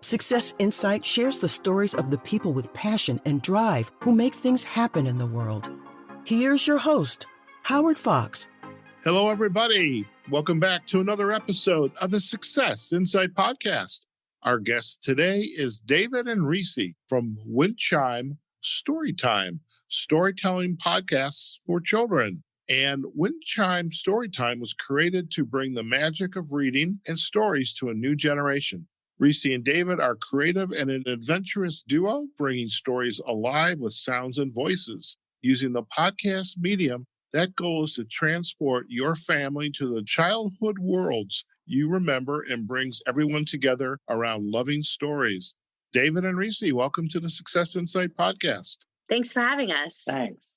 Success Insight shares the stories of the people with passion and drive who make things happen in the world. Here's your host, Howard Fox. Hello, everybody. Welcome back to another episode of the Success Insight podcast. Our guest today is David and Reesie from Windchime Storytime, storytelling podcasts for children. And Windchime Storytime was created to bring the magic of reading and stories to a new generation. Reesie and David are creative and an adventurous duo, bringing stories alive with sounds and voices. Using the podcast medium, that goal is to transport your family to the childhood worlds you remember and brings everyone together around loving stories. David and Reesie, welcome to the Success Insight podcast. Thanks for having us. Thanks.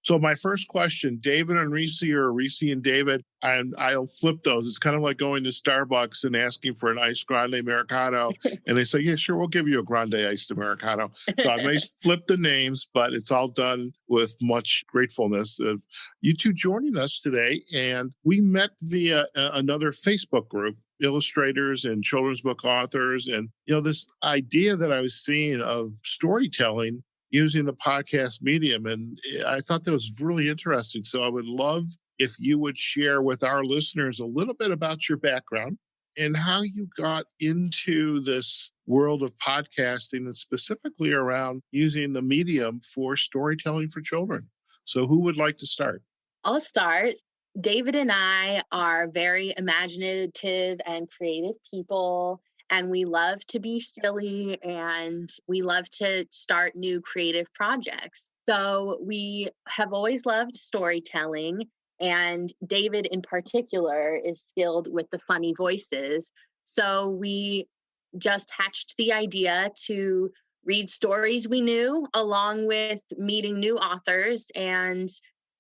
So my first question, David and Reesie or Reesie and David, and I'll flip those. It's kind of like going to Starbucks and asking for an iced grande Americano. And they say, yeah, sure, we'll give you a grande iced Americano. So I may flip the names, but it's all done with much gratefulness of you two joining us today. And we met via another Facebook group, illustrators and children's book authors. And, this idea that I was seeing of storytelling using the podcast medium. And I thought that was really interesting. So I would love if you would share with our listeners a little bit about your background and how you got into this world of podcasting and specifically around using the medium for storytelling for children. So who would like to start? I'll start. David and I are very imaginative and creative people. And we love to be silly and we love to start new creative projects. So we have always loved storytelling. And David in particular is skilled with the funny voices. So we just hatched the idea to read stories we knew along with meeting new authors. And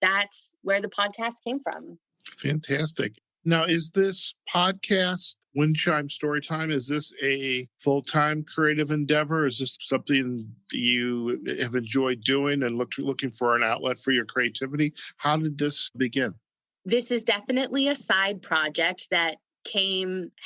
that's where the podcast came from. Fantastic. Now, is this podcast, Windchime Storytime, is this a full-time creative endeavor? Is this something you have enjoyed doing and looking for an outlet for your creativity? How did this begin? This is definitely a side project that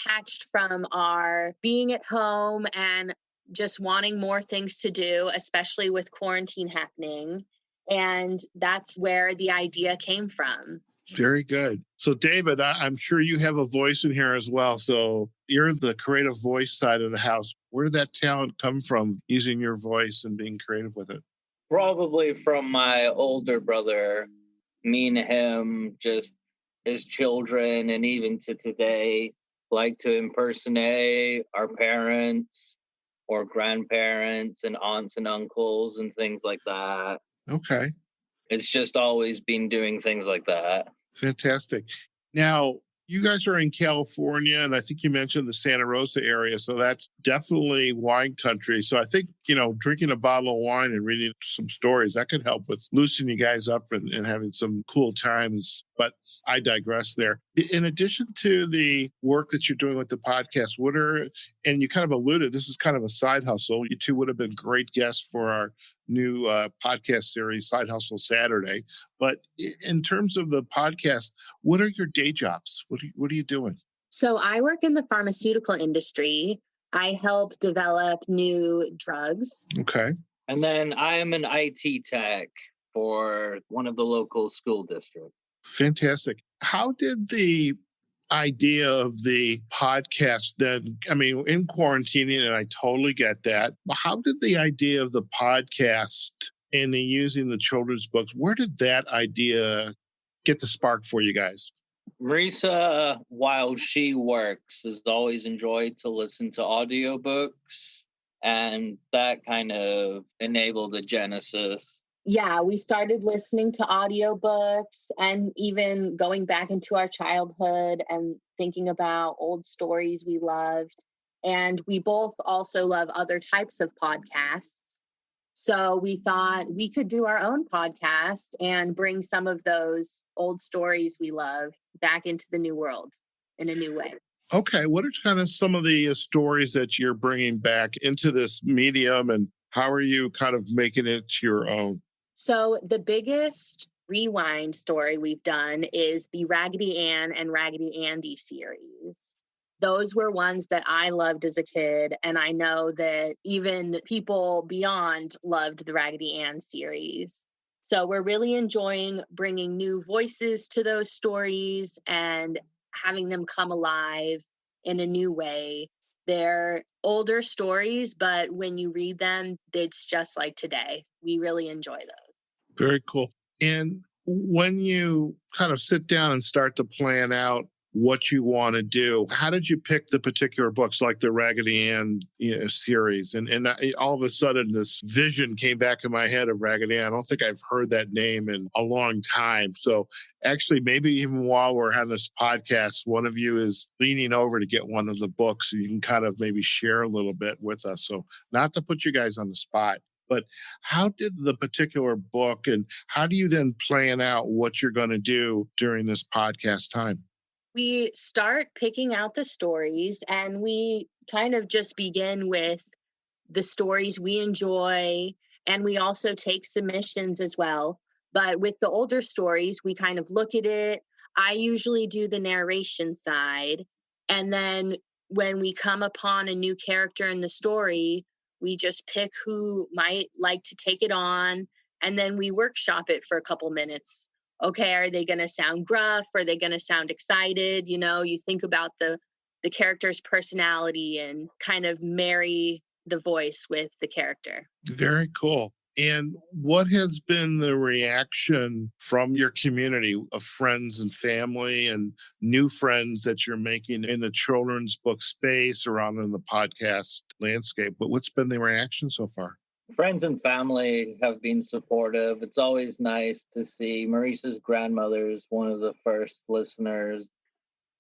hatched from our being at home and just wanting more things to do, especially with quarantine happening. And that's where the idea came from. Very good. So, David, I'm sure you have a voice in here as well. So you're the creative voice side of the house. Where did that talent come from, using your voice and being creative with it? Probably from my older brother. Me and him, just as children and even to today, like to impersonate our parents or grandparents and aunts and uncles and things like that. Okay. It's just always been doing things like that. Fantastic. Now, you guys are in California, and I think you mentioned the Santa Rosa area. So that's definitely wine country. So I think, drinking a bottle of wine and reading some stories, that could help with loosening you guys up and having some cool times. But I digress there. In addition to the work that you're doing with the podcast, and you kind of alluded, this is kind of a side hustle. You two would have been great guests for our new podcast series, Side Hustle Saturday. But in terms of the podcast, what are your day jobs? What are you doing? So I work in the pharmaceutical industry. I help develop new drugs. Okay. And then I am an IT tech for one of the local school districts. Fantastic. How did the idea of the podcast then, in quarantining, and I totally get that, but how did the idea of the podcast and using the children's books, where did that idea get the spark for you guys? Risa, while she works, has always enjoyed to listen to audiobooks, and that kind of enabled the genesis. Yeah, we started listening to audiobooks and even going back into our childhood and thinking about old stories we loved. And we both also love other types of podcasts. So we thought we could do our own podcast and bring some of those old stories we love back into the new world in a new way. Okay, what are kind of some of the stories that you're bringing back into this medium, and how are you kind of making it your own? So the biggest rewind story we've done is the Raggedy Ann and Raggedy Andy series. those were ones that I loved as a kid. And I know that even people beyond loved the Raggedy Ann series. So we're really enjoying bringing new voices to those stories and having them come alive in a new way. They're older stories, but when you read them, it's just like today. We really enjoy those. Very cool. And when you kind of sit down and start to plan out what you want to do, how did you pick the particular books like the Raggedy Ann series? And all of a sudden, this vision came back in my head of Raggedy Ann. I don't think I've heard that name in a long time. So actually, maybe even while we're having this podcast, one of you is leaning over to get one of the books and you can kind of maybe share a little bit with us. So not to put you guys on the spot, but how did the particular book and how do you then plan out what you're going to do during this podcast time? We start picking out the stories and we kind of just begin with the stories we enjoy. And we also take submissions as well. But with the older stories, we kind of look at it. I usually do the narration side. And then when we come upon a new character in the story, we just pick who might like to take it on. And then we workshop it for a couple minutes. Okay, are they going to sound gruff? Are they going to sound excited? You know, you think about the character's personality and kind of marry the voice with the character. Very cool. And what has been the reaction from your community of friends and family and new friends that you're making in the children's book space around in the podcast landscape? But what's been the reaction so far? Friends and family have been supportive. It's always nice to see Maurice's grandmother is one of the first listeners.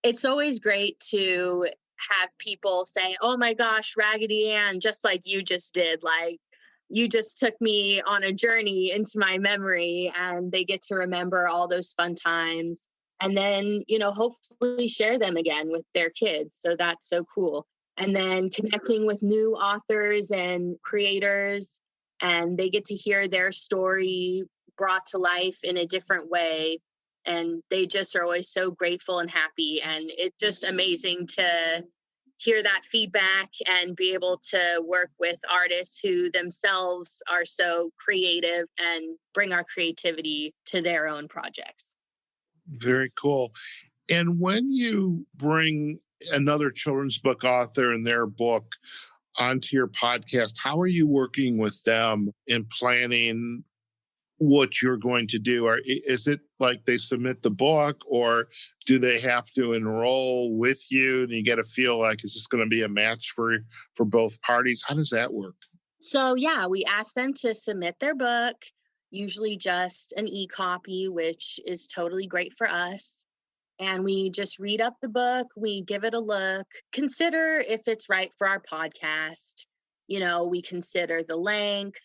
It's always great to have people say, oh my gosh, Raggedy Ann, just like you just did. Like, you just took me on a journey into my memory, and they get to remember all those fun times and then, you know, hopefully share them again with their kids. So that's so cool. And then connecting with new authors and creators, and they get to hear their story brought to life in a different way. And they just are always so grateful and happy. And it's just amazing to hear that feedback and be able to work with artists who themselves are so creative and bring our creativity to their own projects. Very cool. And when you bring another children's book author and their book onto your podcast, how are you working with them in planning what you're going to do? Or is it like they submit the book, or do they have to enroll with you and you get to feel like, is this going to be a match for both parties? How does that work? So yeah, we ask them to submit their book, usually just an e-copy, which is totally great for us. And we just read up the book, we give it a look, consider if it's right for our podcast. You know, we consider the length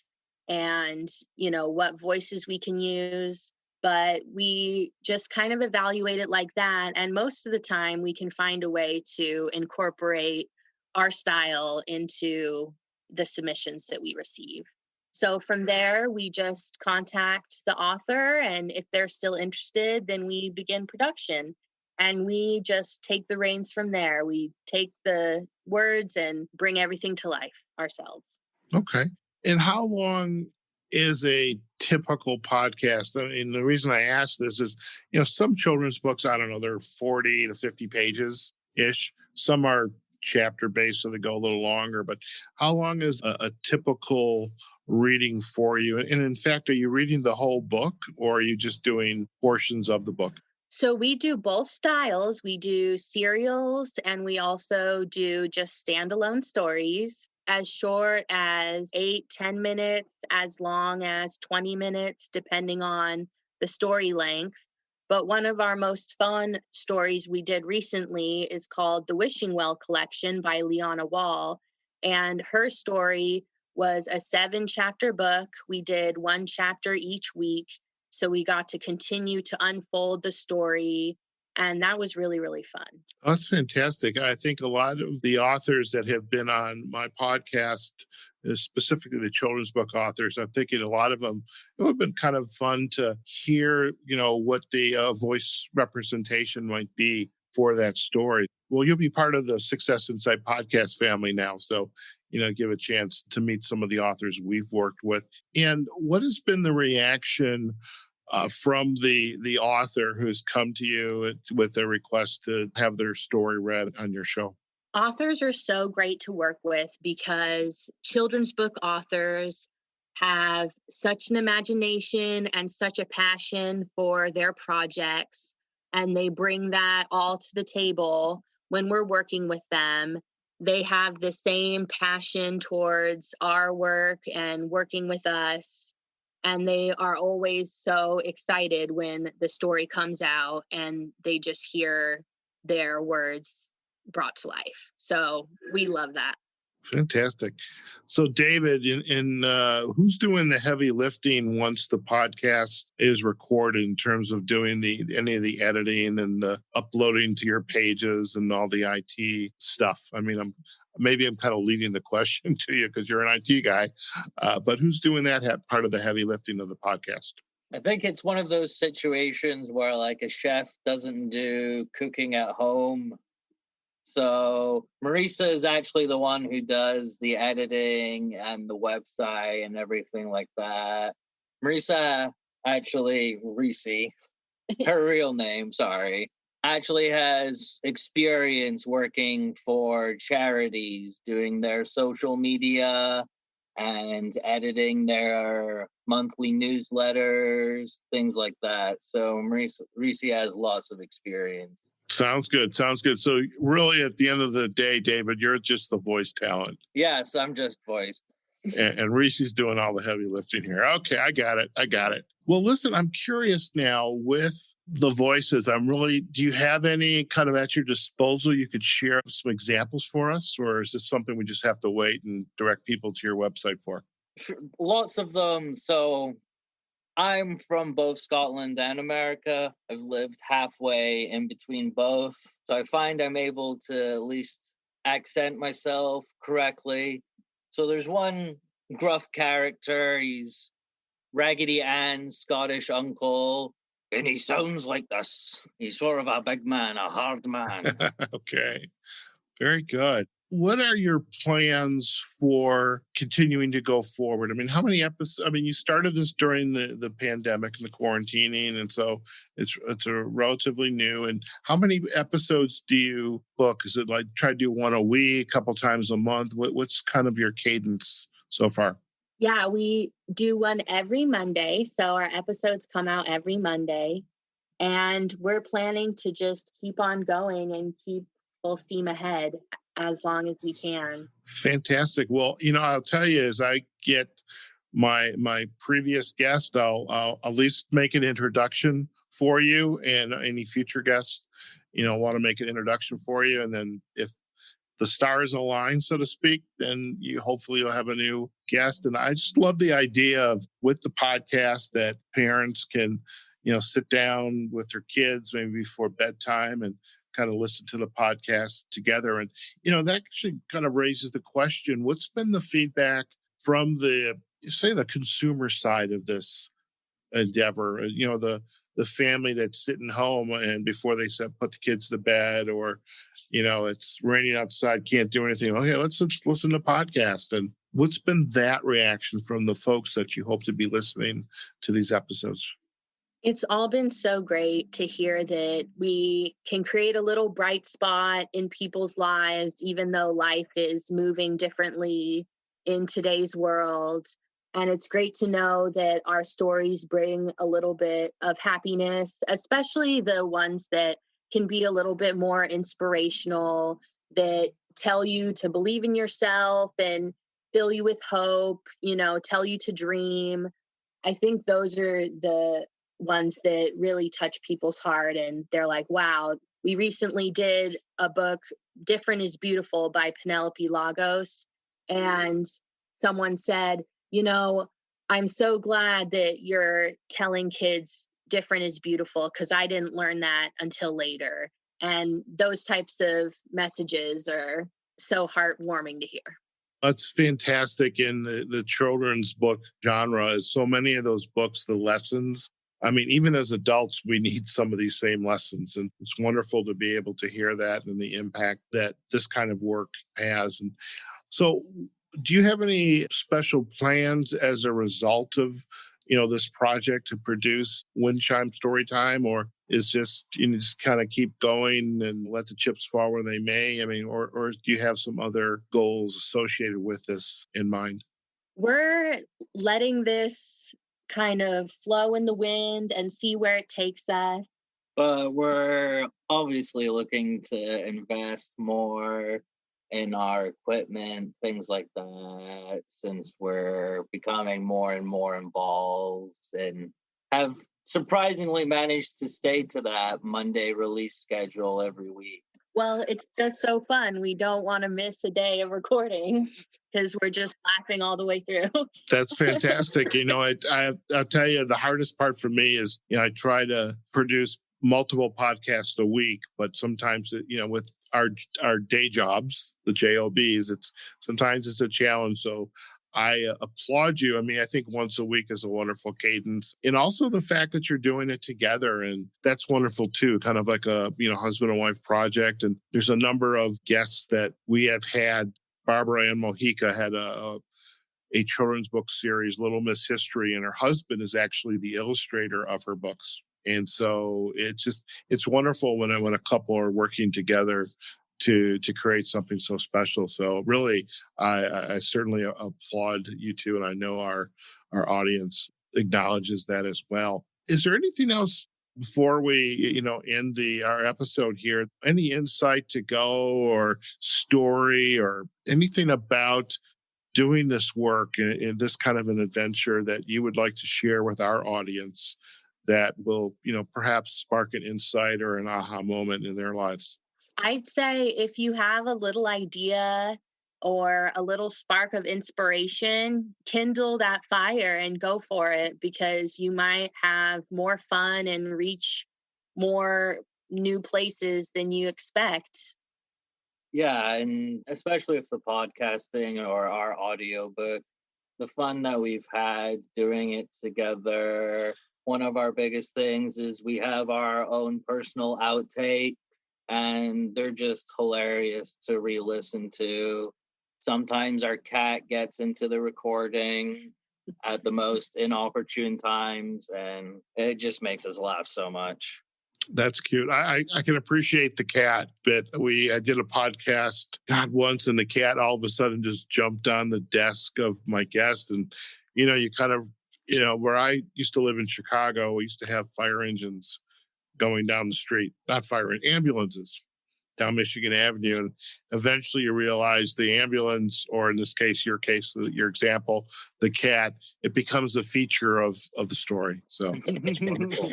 and, you know, what voices we can use. But we just kind of evaluate it like that. And most of the time, we can find a way to incorporate our style into the submissions that we receive. So from there, we just contact the author, and if they're still interested, then we begin production. And we just take the reins from there. We take the words and bring everything to life ourselves. Okay. And how long is a typical podcast? I mean, the reason I ask this is, you know, some children's books, I don't know, they're 40 to 50 pages-ish. Some are chapter-based, so they go a little longer. But how long is a typical reading for you? And in fact, are you reading the whole book, or are you just doing portions of the book? So we do both styles. We do serials, and we also do just standalone stories, as short as 8-10 minutes, as long as 20 minutes, depending on the story length. But one of our most fun stories we did recently is called The Wishing Well Collection by Liana Wall. And her story was a 7-chapter book. We did 1 chapter each week. So we got to continue to unfold the story. And that was really, really fun. That's fantastic. I think a lot of the authors that have been on my podcast, specifically the children's book authors, I'm thinking a lot of them, it would have been kind of fun to hear, you know, what the voice representation might be for that story. Well, you'll be part of the Success Insight podcast family now. So, give a chance to meet some of the authors we've worked with. And what has been the reaction from the author who's come to you with a request to have their story read on your show? Authors are so great to work with because children's book authors have such an imagination and such a passion for their projects. And they bring that all to the table when we're working with them. They have the same passion towards our work and working with us. And they are always so excited when the story comes out and they just hear their words brought to life. So we love that. Fantastic. So, David, in who's doing the heavy lifting once the podcast is recorded in terms of doing any of the editing and the uploading to your pages and all the IT stuff? I mean, I'm kind of leading the question to you because you're an IT guy, but who's doing that part of the heavy lifting of the podcast? I think it's one of those situations where like a chef doesn't do cooking at home. So Marisa is actually the one who does the editing and the website and everything like that. Marisa, actually, Reesie, her real name, sorry, actually has experience working for charities, doing their social media and editing their monthly newsletters, things like that. So Reesie has lots of experience. Sounds good. So really, at the end of the day, David, you're just the voice talent. Yes, I'm just voiced. And Reese's doing all the heavy lifting here. Okay, I got it. Well, listen, I'm curious now with the voices. Do you have any kind of at your disposal you could share some examples for us? Or is this something we just have to wait and direct people to your website for? Lots of them. So I'm from both Scotland and America. I've lived halfway in between both. So I find I'm able to at least accent myself correctly. So there's one gruff character. He's Raggedy Ann's Scottish uncle, and he sounds like this. He's sort of a big man, a hard man. Okay, very good. What are your plans for continuing to go forward? I mean, how many episodes? I mean, you started this during the pandemic and the quarantining, and so it's a relatively new. And how many episodes do you book? Is it like try to do one a week, a couple times a month? What's kind of your cadence so far? Yeah, we do one every Monday. So our episodes come out every Monday. And we're planning to just keep on going and keep full steam ahead as long as we can. Fantastic. Well, I'll tell you, as I get my previous guest, I'll at least make an introduction for you, and any future guests, want to make an introduction for you. And then if the stars align, so to speak, then hopefully you'll have a new guest. And I just love the idea of with the podcast that parents can, sit down with their kids maybe before bedtime and kind of listen to the podcast together. And, that actually kind of raises the question, what's been the feedback from the consumer side of this endeavor? The family that's sitting home and before they put the kids to bed, or, it's raining outside, can't do anything. Okay, let's listen to podcast. And what's been that reaction from the folks that you hope to be listening to these episodes? It's all been so great to hear that we can create a little bright spot in people's lives, even though life is moving differently in today's world. And it's great to know that our stories bring a little bit of happiness, especially the ones that can be a little bit more inspirational, that tell you to believe in yourself and fill you with hope, tell you to dream. I think those are the ones that really touch people's heart. And they're like, wow, we recently did a book, Different is Beautiful by Penelope Lagos. And someone said, I'm so glad that you're telling kids different is beautiful, because I didn't learn that until later. And those types of messages are so heartwarming to hear. That's fantastic in the children's book genre. Is so many of those books, the lessons I mean, even as adults, we need some of these same lessons. And it's wonderful to be able to hear that and the impact that this kind of work has. And so, do you have any special plans as a result of, this project to produce Windchime Storytime, or is just, just kind of keep going and let the chips fall where they may? I mean, or do you have some other goals associated with this in mind? We're letting this kind of flow in the wind and see where it takes us. But we're obviously looking to invest more in our equipment, things like that, since we're becoming more and more involved and have surprisingly managed to stay to that Monday release schedule every week. Well, it's just so fun. We don't want to miss a day of recording because we're just laughing all the way through. That's fantastic. I'll tell you, the hardest part for me is, I try to produce multiple podcasts a week, but sometimes, with our day jobs, the JOBs, sometimes it's a challenge. So I applaud you. I mean, I think once a week is a wonderful cadence. And also the fact that you're doing it together. And that's wonderful too, kind of like a, husband and wife project. And there's a number of guests that we have had. Barbara Ann Mojica had a children's book series, Little Miss History, and her husband is actually the illustrator of her books. And so it's wonderful when a couple are working together to create something so special. So really, I certainly applaud you two, and I know our audience acknowledges that as well. Is there anything else before we end our episode here? Any insight to go, or story, or anything about doing this work in this kind of an adventure that you would like to share with our audience that will, perhaps spark an insight or an aha moment in their lives? I'd say if you have a little idea or a little spark of inspiration, kindle that fire and go for it, because you might have more fun and reach more new places than you expect. Yeah, and especially with the podcasting or our audiobook, the fun that we've had doing it together. One of our biggest things is we have our own personal outtake, and they're just hilarious to re-listen to. Sometimes our cat gets into the recording at the most inopportune times, and it just makes us laugh so much. That's cute. I can appreciate the cat, but I did a podcast, once, and the cat all of a sudden just jumped on the desk of my guest. And, you kind of, where I used to live in Chicago, we used to have fire engines going down the street, not ambulances down Michigan Avenue. And eventually you realize the ambulance, or in this case, your example, the cat, it becomes a feature of the story. So it's wonderful.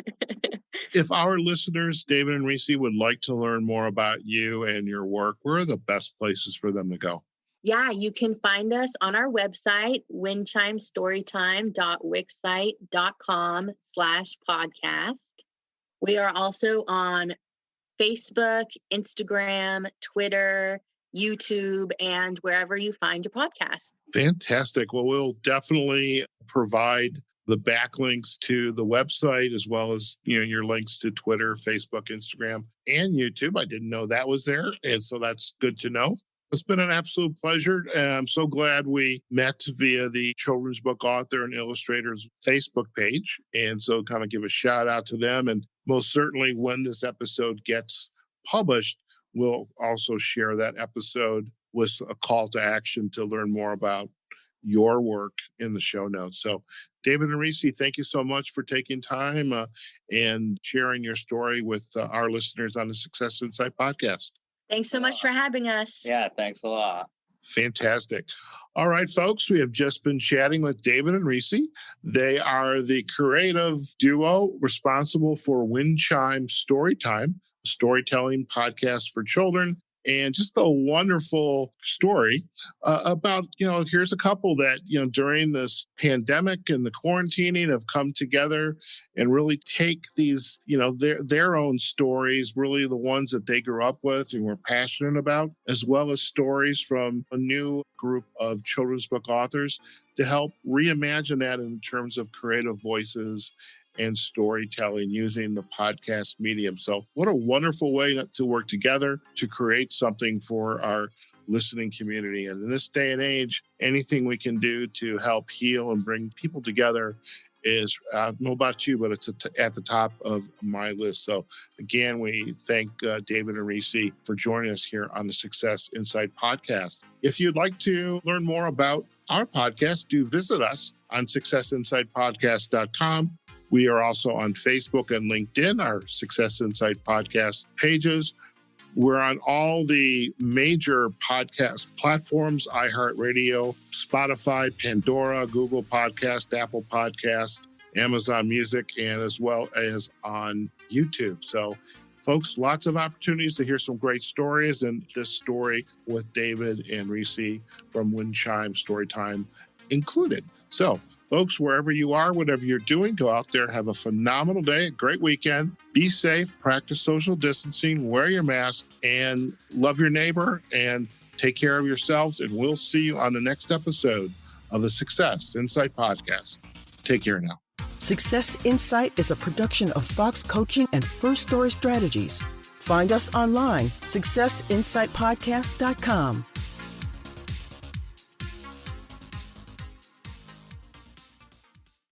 If our listeners, David and Reesie, would like to learn more about you and your work, where are the best places for them to go? Yeah, you can find us on our website, windchimestorytime.wixsite.com/podcast. We are also on Facebook, Instagram, Twitter, YouTube, and wherever you find your podcast. Fantastic. Well, we'll definitely provide the backlinks to the website, as well as, your links to Twitter, Facebook, Instagram, and YouTube. I didn't know that was there. And so that's good to know. It's been an absolute pleasure. And I'm so glad we met via the children's book author and illustrator's Facebook page. And so kind of give a shout out to them. And most certainly when this episode gets published, we'll also share that episode with a call to action to learn more about your work in the show notes. So David and Reesie, thank you so much for taking time and sharing your story with our listeners on the Success Insight podcast. Thanks so much for having us. Yeah, thanks a lot. Fantastic. All right, folks, we have just been chatting with David and Reesie. They are the creative duo responsible for Windchime Storytime, a storytelling podcast for children. And just a wonderful story about, here's a couple that, during this pandemic and the quarantining have come together and really take these, their own stories, really the ones that they grew up with and were passionate about, as well as stories from a new group of children's book authors to help reimagine that in terms of creative voices and storytelling using the podcast medium. So what a wonderful way to work together to create something for our listening community. And in this day and age, anything we can do to help heal and bring people together is, I don't know about you, but it's at the top of my list. So again, we thank David and Reesie for joining us here on the Success Insight podcast. If you'd like to learn more about our podcast, do visit us on successinsightpodcast.com. We are also on Facebook and LinkedIn, our Success Insight podcast pages. We're on all the major podcast platforms, iHeartRadio, Spotify, Pandora, Google Podcast, Apple Podcast, Amazon Music, and as well as on YouTube. So, folks, lots of opportunities to hear some great stories, and this story with David and Reesie from Windchime Storytime included. So, folks, wherever you are, whatever you're doing, go out there, have a phenomenal day, a great weekend. Be safe, practice social distancing, wear your mask, and love your neighbor, and take care of yourselves. And we'll see you on the next episode of the Success Insight podcast. Take care now. Success Insight is a production of Fox Coaching and First Story Strategies. Find us online, successinsightpodcast.com.